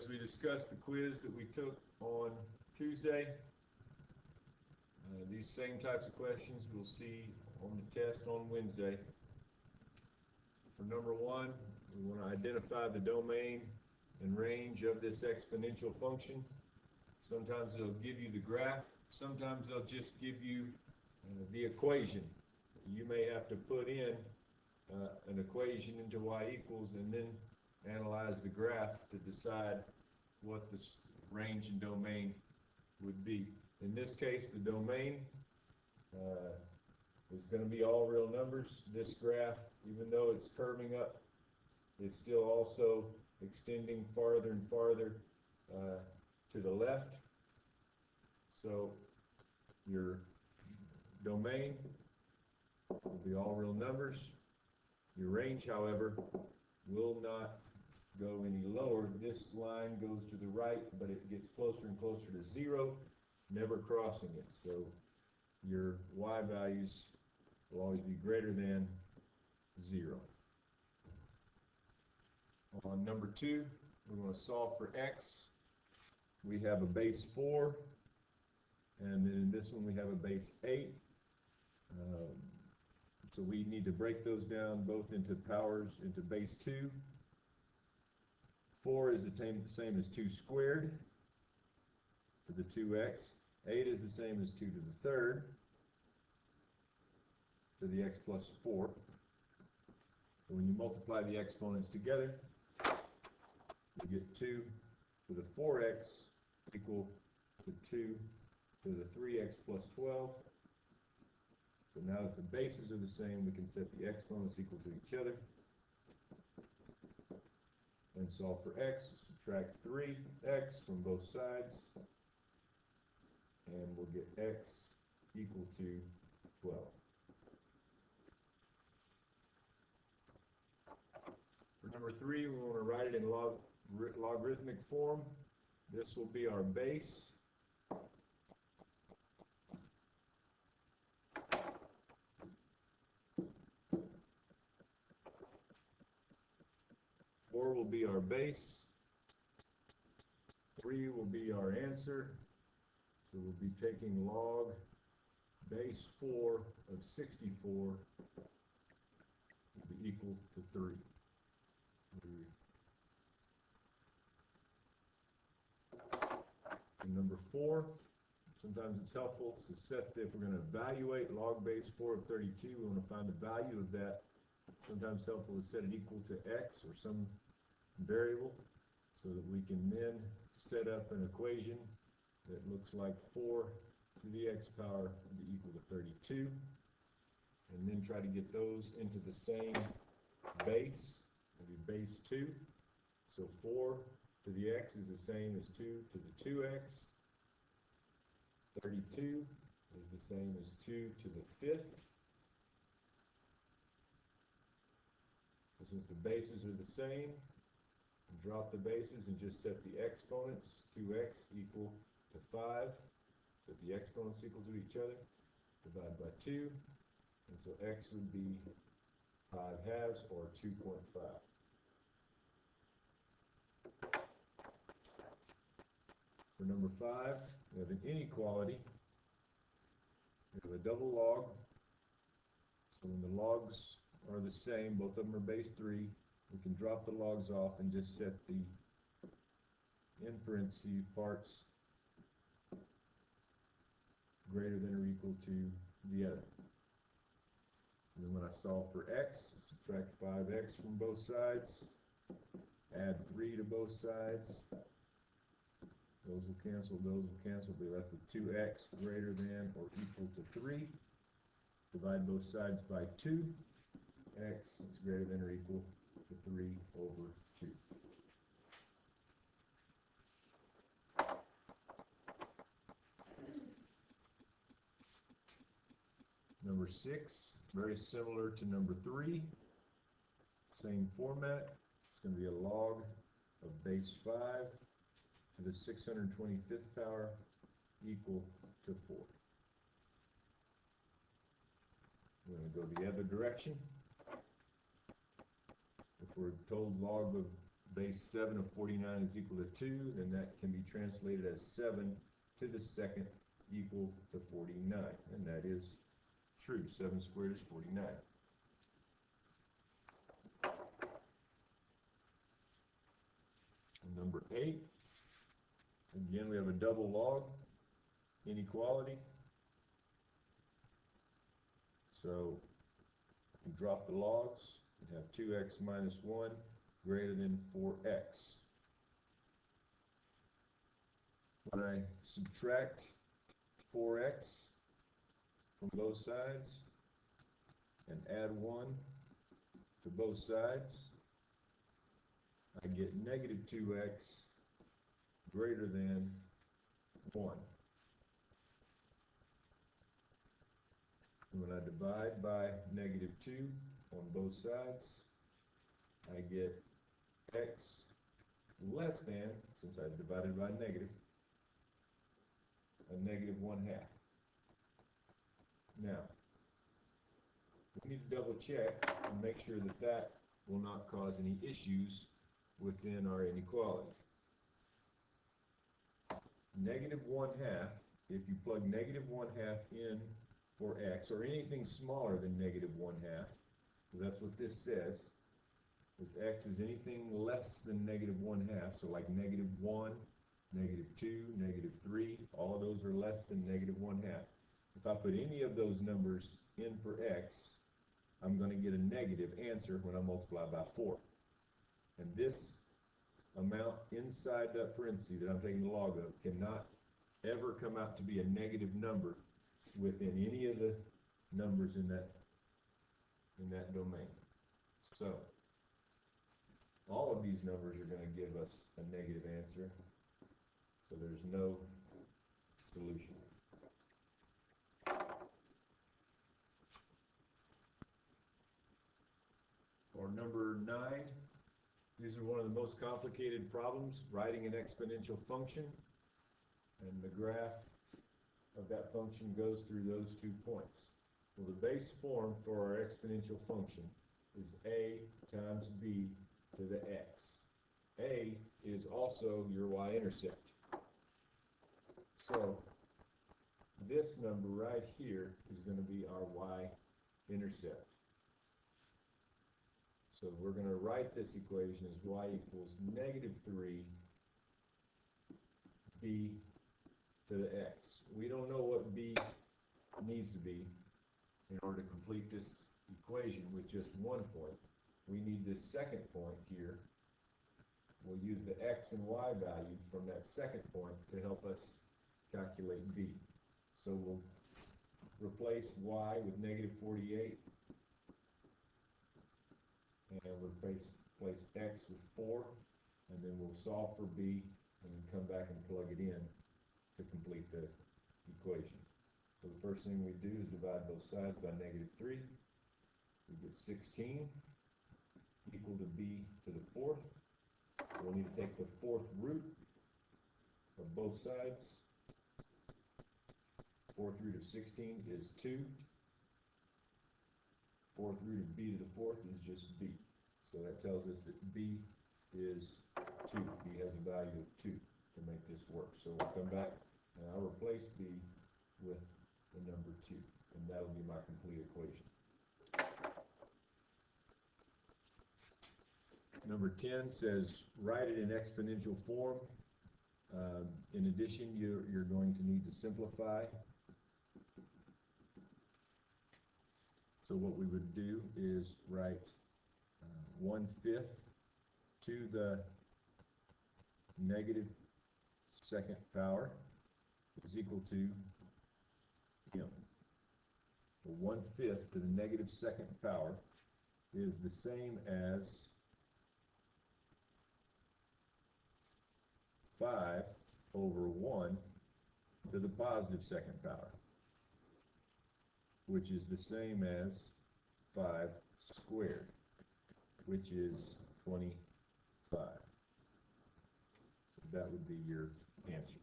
as we discussed the quiz that we took on Tuesday, these same types of questions we'll see on the test on Wednesday. For number one, we want to identify the domain and range of this exponential function. Sometimes they'll give you the graph, sometimes they'll just give you the equation. You may have to put in an equation into y equals and then analyze the graph to decide what the range and domain would be. In this case, the domain is going to be all real numbers. This graph, even though it's curving up, it's still also extending farther and farther to the left. So your domain will be all real numbers. Your range, however, will not go any lower. This line goes to the right, but it gets closer and closer to 0, never crossing it. So your y values will always be greater than 0. On number 2, we're going to solve for x. We have a base 4, and then in this one we have a base 8. So we need to break those down both into powers, into base 2. 4 is the same as 2 squared to the 2x. 8 is the same as 2 to the third to the x plus 4. So when you multiply the exponents together, you get 2 to the 4x equal to 2 to the 3x plus 12. So now that the bases are the same, we can set the exponents equal to each other and solve for x. Subtract 3x from both sides, and we'll get x equal to 12. For number 3, we want to write it in logarithmic form. This will be our base. Will be our base. 3 will be our answer. So we'll be taking log base 4 of 64 will be equal to 3. And number 4, sometimes it's helpful to set that if we're going to evaluate log base 4 of 32, we want to find the value of that. Sometimes helpful to set it equal to x or some variable, so that we can then set up an equation that looks like 4 to the x power will be equal to 32, and then try to get those into the same base, maybe base 2. So 4 to the x is the same as 2 to the 2x. 32 is the same as 2 to the 5th. So since the bases are the same, drop the bases and just set the exponents. 2x equal to 5. Set the exponents equal to each other. Divide by 2. And so x would be 5 halves, or 2.5. For number 5, we have an inequality. We have a double log. So when the logs are the same, both of them are base 3, we can drop the logs off and just set the in parentheses parts greater than or equal to the other. And then when I solve for x, subtract 5x from both sides, add 3 to both sides. Those will cancel, those will cancel. Be left with 2x greater than or equal to 3. Divide both sides by 2. X is greater than or equal to 3 over 2. Number 6, very similar to number 3. Same format. It's going to be a log of base 5 to the 625th power equal to 4. We're going to go the other direction. If we're told log of base 7 of 49 is equal to 2, then that can be translated as 7 to the second equal to 49. And that is true. 7 squared is 49. And number 8, again we have a double log inequality. So we drop the logs and have 2x minus 1 greater than 4x. When I subtract 4x from both sides and add 1 to both sides, I get negative 2x greater than 1. And when I divide by negative 2 on both sides, I get x less than, since I divided by negative, a negative 1/2. Now, we need to double check and make sure that that will not cause any issues within our inequality. Negative 1/2, if you plug negative 1/2 in for x, or anything smaller than negative 1/2, because that's what this says, is x is anything less than negative 1/2, so like negative 1, negative 2, negative 3, all of those are less than negative 1/2. If I put any of those numbers in for x, I'm going to get a negative answer when I multiply by 4. And this amount inside that parenthesis that I'm taking the log of cannot ever come out to be a negative number within any of the numbers in that domain. So all of these numbers are going to give us a negative answer, so there's no solution. Or number 9, these are one of the most complicated problems, writing an exponential function, and the graph of that function goes through those 2 points. Well, the base form for our exponential function is a times b to the x. A is also your y-intercept. So this number right here is going to be our y-intercept. So we're going to write this equation as y equals negative 3 b to the x. We don't know what b needs to be in order to complete this equation with just 1 point. We need this second point here. We'll use the x and y value from that second point to help us calculate b. So we'll replace y with negative 48, and we'll place x with 4, and then we'll solve for b, and then come back and plug it in to complete the equation. So the first thing we do is divide both sides by negative 3. We get 16 equal to b to the 4th. We'll need to take the 4th root of both sides. 4th root of 16 is 2. 4th root of b to the 4th is just b. So that tells us that b is 2. B has a value of 2 to make this work. So we'll come back and I'll replace b with the number 2. And that'll be my complete equation. Number 10 says write it in exponential form. In addition, you're going to need to simplify. So what we would do is write 1/5 to the negative second power is equal to m. 1/5 to the negative second power is the same as 5 over 1 to the positive second power, which is the same as 5 squared, which is 25. So that would be your answer.